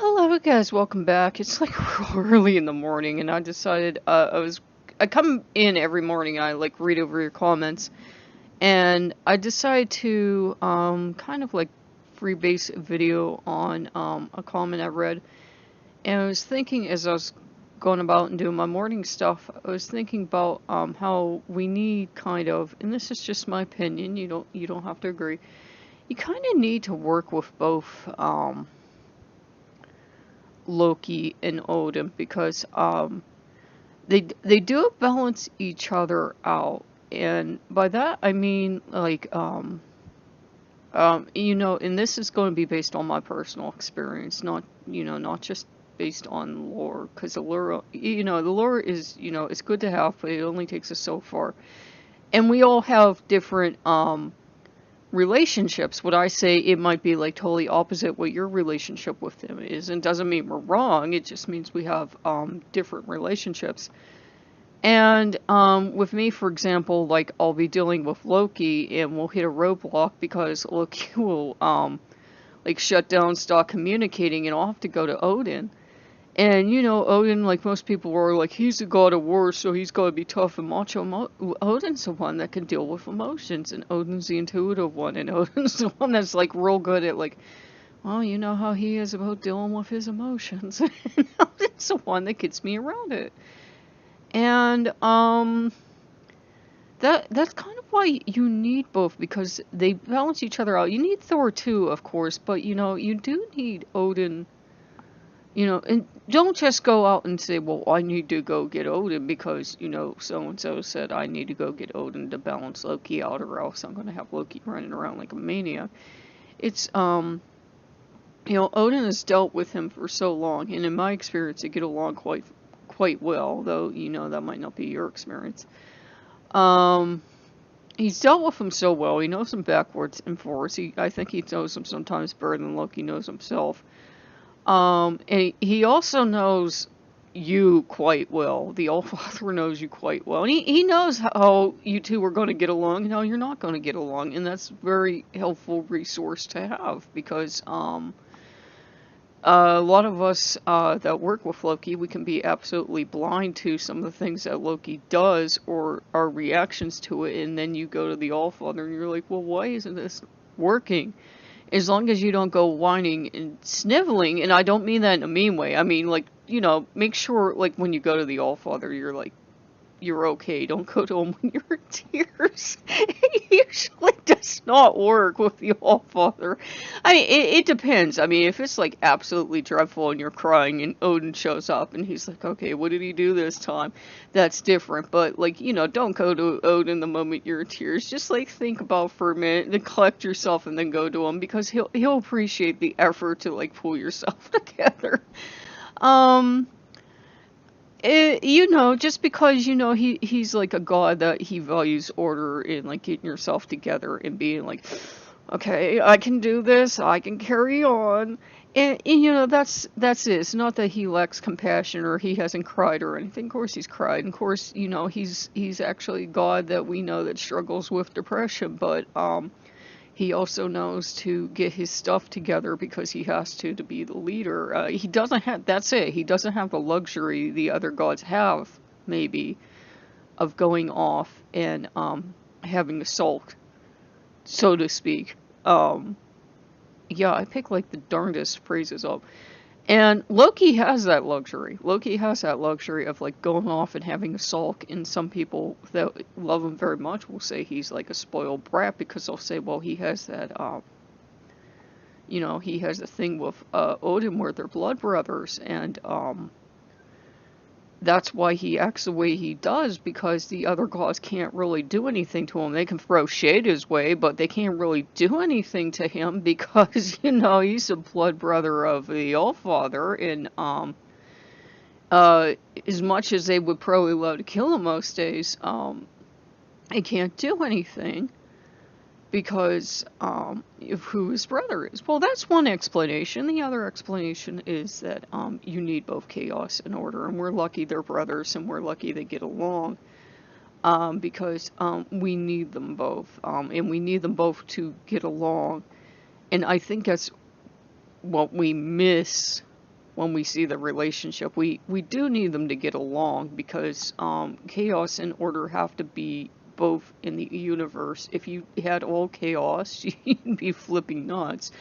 Hello guys, welcome back. It's like early in the morning and I decided I come in every morning, I like read over your comments, and I decided to kind of like freebase a video on a comment I read. And I was thinking, as I was going about and doing my morning stuff, I was thinking about how we need kind of, and this is just my opinion, you don't have to agree. You kind of need to work with both Loki and Odin, because they do balance each other out, and by that I mean like and this is going to be based on my personal experience, not just based on lore, because the lore is, it's good to have, but it only takes us so far, and we all have different relationships. What I say, it might be like totally opposite what your relationship with them is, and doesn't mean we're wrong. It just means we have different relationships. And with me, for example, like I'll be dealing with Loki, and we'll hit a roadblock because Loki will like shut down, stop communicating, and I'll have to go to Odin. And Odin, like most people were like, he's the god of war, so he's got to be tough and macho. Odin's the one that can deal with emotions, and Odin's the intuitive one, and Odin's the one that's like real good at like, well, you know how he is about dealing with his emotions. And Odin's the one that gets me around it. And that's kind of why you need both, because they balance each other out. You need Thor too, of course, but you do need Odin. And don't just go out and say, well, I need to go get Odin because, so-and-so said I need to go get Odin to balance Loki out, or else I'm going to have Loki running around like a maniac. It's, Odin has dealt with him for so long, and in my experience, they get along quite well, though, that might not be your experience. He's dealt with him so well, he knows him backwards and forwards. I think he knows him sometimes better than Loki knows himself. And he also knows you quite well. The Allfather knows you quite well. And he knows how you two are going to get along and how you're not going to get along. And that's a very helpful resource to have, because a lot of us that work with Loki, we can be absolutely blind to some of the things that Loki does or our reactions to it. And then you go to the Allfather and you're like, well, why isn't this working? As long as you don't go whining and sniveling, and I don't mean that in a mean way. I mean, like, make sure, like, when you go to the Allfather, you're okay. Don't go to him when you're in tears. It usually does not work with the Allfather. I mean, it depends. I mean, if it's, like, absolutely dreadful and you're crying and Odin shows up and he's like, okay, what did he do this time? That's different. But, like, don't go to Odin the moment you're in tears. Just, like, think about for a minute, then collect yourself and then go to him, because he'll appreciate the effort to, like, pull yourself together. Just because, he's like a god that he values order and like getting yourself together and being like, okay, I can do this, I can carry on. And that's it. It's not that he lacks compassion or he hasn't cried or anything. Of course he's cried. Of course, he's actually a god that we know that struggles with depression, but he also knows to get his stuff together because he has to be the leader. He doesn't have, that's it, he doesn't have the luxury the other gods have, maybe, of going off and having a sulk, so to speak. Yeah, I pick like the darndest phrases up. And Loki has that luxury. Loki has that luxury of like going off and having a sulk, and some people that love him very much will say he's like a spoiled brat, because they'll say, well, he has that, he has a thing with Odin where they're blood brothers, and that's why he acts the way he does, because the other gods can't really do anything to him. They can throw shade his way, but they can't really do anything to him because, he's a blood brother of the Allfather, and as much as they would probably love to kill him most days, they can't do anything because of who his brother is. Well, that's one explanation. The other explanation is that you need both chaos and order, and we're lucky they're brothers, and we're lucky they get along, because we need them both, and we need them both to get along. And I think that's what we miss when we see the relationship. We do need them to get along, because chaos and order have to be both in the universe. If you had all chaos, you'd be flipping nuts.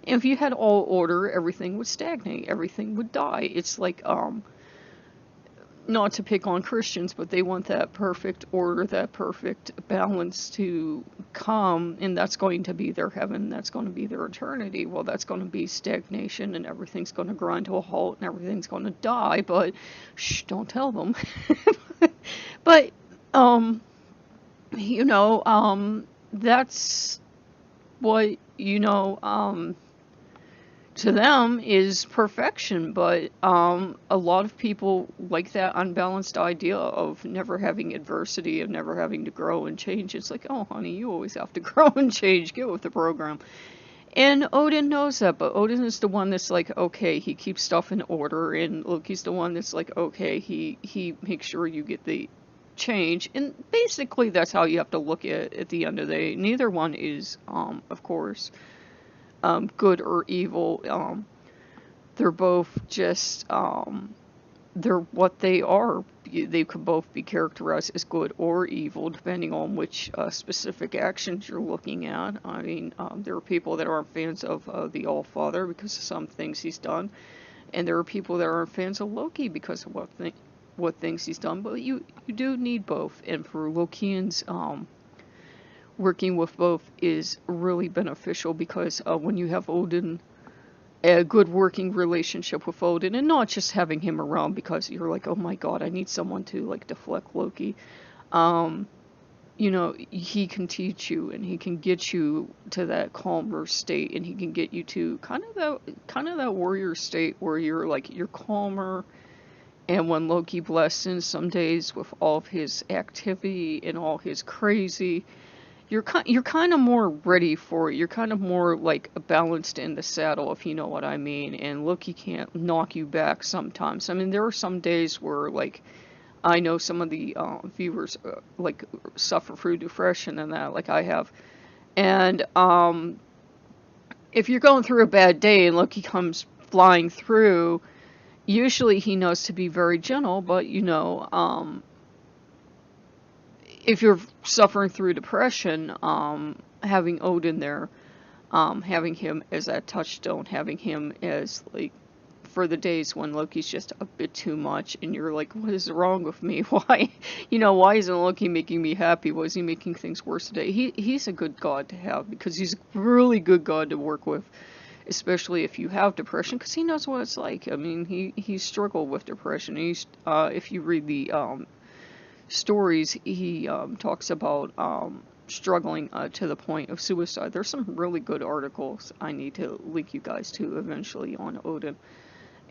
And if you had all order, everything would stagnate, everything would die. It's like, not to pick on Christians, but they want that perfect order, that perfect balance to come, and that's going to be their heaven, that's going to be their eternity. Well, that's going to be stagnation, and everything's going to grind to a halt, and everything's going to die, but shh, don't tell them. But, you know, that's what, you know, to them is perfection. But a lot of people like that unbalanced idea of never having adversity, of never having to grow and change. It's like, oh honey, you always have to grow and change, get with the program. And Odin knows that, but Odin is the one that's like, okay, he keeps stuff in order, and Loki's the one that's like, okay, he makes sure you get the change. And basically that's how you have to look at the end of the day. Neither one is of course good or evil. They're both just, they're what they are. They could both be characterized as good or evil, depending on which specific actions you're looking at. I mean, there are people that aren't fans of the All-Father because of some things he's done, and there are people that aren't fans of Loki because of what things he's done. But you do need both, and for Lokeans, working with both is really beneficial, because when you have Odin, a good working relationship with Odin, and not just having him around because you're like, oh my god, I need someone to like deflect Loki. You know, he can teach you, and he can get you to that calmer state, and he can get you to kind of that warrior state where you're like, you're calmer. And when Loki blasts in some days with all of his activity and all his crazy, you're kind of more ready for it. You're kind of more like balanced in the saddle, if you know what I mean. And Loki can't knock you back sometimes. I mean, there are some days where, like, I know some of the viewers like suffer through depression and that, like I have. And if you're going through a bad day and Loki comes flying through, usually he knows to be very gentle, but you know, if you're suffering through depression, having Odin there, having him as that touchstone, having him as like for the days when Loki's just a bit too much, and you're like, what is wrong with me? Why, you know, why isn't Loki making me happy? Why is he making things worse today? He's a good god to have, because he's a really good god to work with, especially if you have depression, because he knows what it's like. I mean, he struggled with depression. He's if you read the stories, he talks about struggling to the point of suicide. There's some really good articles I need to link you guys to eventually on Odin.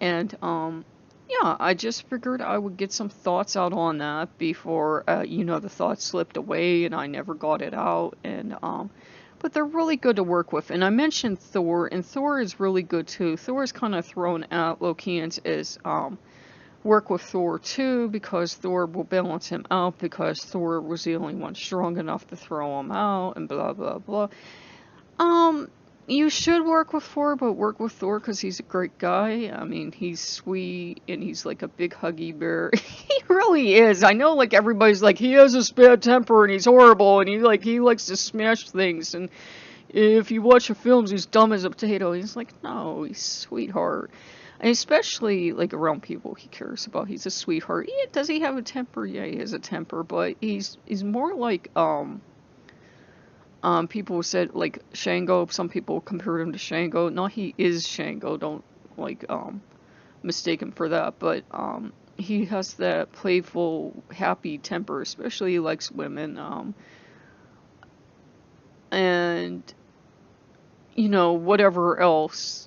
And yeah, I just figured I would get some thoughts out on that before you know, the thoughts slipped away and I never got it out. And but they're really good to work with. And I mentioned Thor, and Thor is really good too. Thor is kind of thrown at Lokeans as work with Thor too, because Thor will balance him out, because Thor was the only one strong enough to throw him out, and blah blah blah. You should work with Thor, but work with Thor because he's a great guy. I mean, he's sweet, and he's like a big huggy bear. He really is. I know, like, everybody's like, he has this bad temper, and he's horrible, and he likes to smash things, and if you watch the films, he's dumb as a potato. He's like, no, he's a sweetheart. And especially, like, around people he cares about. He's a sweetheart. Yeah, does he have a temper? Yeah, he has a temper, but he's more like, people said, like, Shango. Some people compared him to Shango. No, he is Shango. Don't, like, mistake him for that. But, he has that playful, happy temper. Especially he likes women. And, you know, whatever else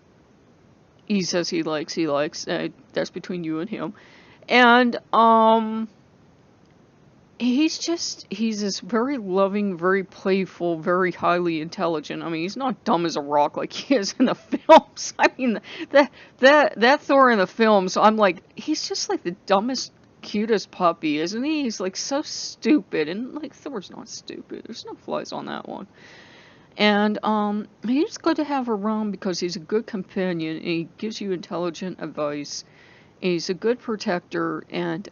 he says he likes, that's between you and him. And, he's this very loving, very playful, very highly intelligent. I mean, he's not dumb as a rock like he is in the films. I mean, that Thor in the films, I'm like, he's just like the dumbest, cutest puppy, isn't he? He's like so stupid, and like, Thor's not stupid. There's no flies on that one. And he's good to have around because he's a good companion and he gives you intelligent advice. He's a good protector, and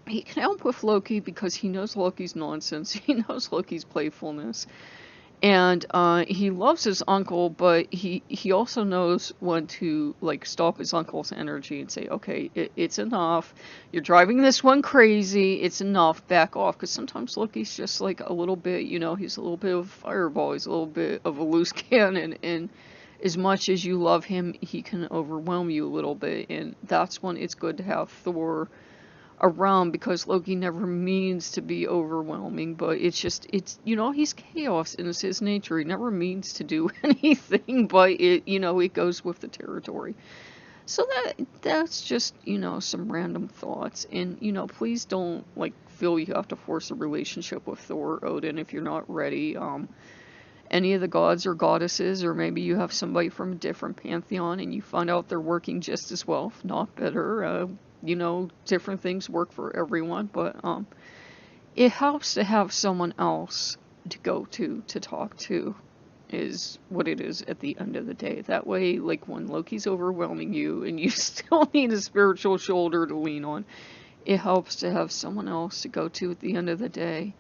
he can help with Loki because he knows Loki's nonsense. He knows Loki's playfulness. And he loves his uncle, but he also knows when to like stop his uncle's energy and say, okay, it's enough. You're driving this one crazy. It's enough. Back off. Because sometimes Loki's just like a little bit, you know, he's a little bit of a fireball. He's a little bit of a loose cannon. And as much as you love him, he can overwhelm you a little bit. And that's when it's good to have Thor around, because Loki never means to be overwhelming, but it's you know, he's chaos and it's his nature. He never means to do anything, but it goes with the territory. So that's just, some random thoughts. And, please don't like feel you have to force a relationship with Thor or Odin if you're not ready. Any of the gods or goddesses, or maybe you have somebody from a different pantheon and you find out they're working just as well, if not better. Different things work for everyone, but it helps to have someone else to go to talk to, is what it is at the end of the day. That way, like when Loki's overwhelming you and you still need a spiritual shoulder to lean on, it helps to have someone else to go to at the end of the day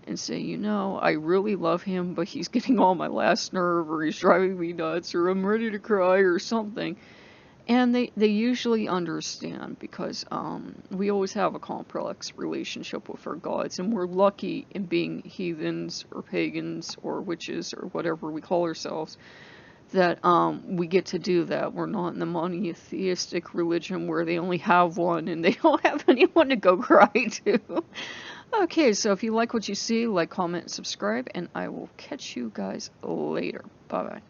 and say, I really love him, but he's getting on my last nerve, or he's driving me nuts, or I'm ready to cry, or something. And they usually understand, because we always have a complex relationship with our gods, and we're lucky in being heathens or pagans or witches or whatever we call ourselves, that we get to do that. We're not in the monotheistic religion where they only have one and they don't have anyone to go cry to. Okay, so if you like what you see, like, comment, subscribe, and I will catch you guys later. Bye-bye.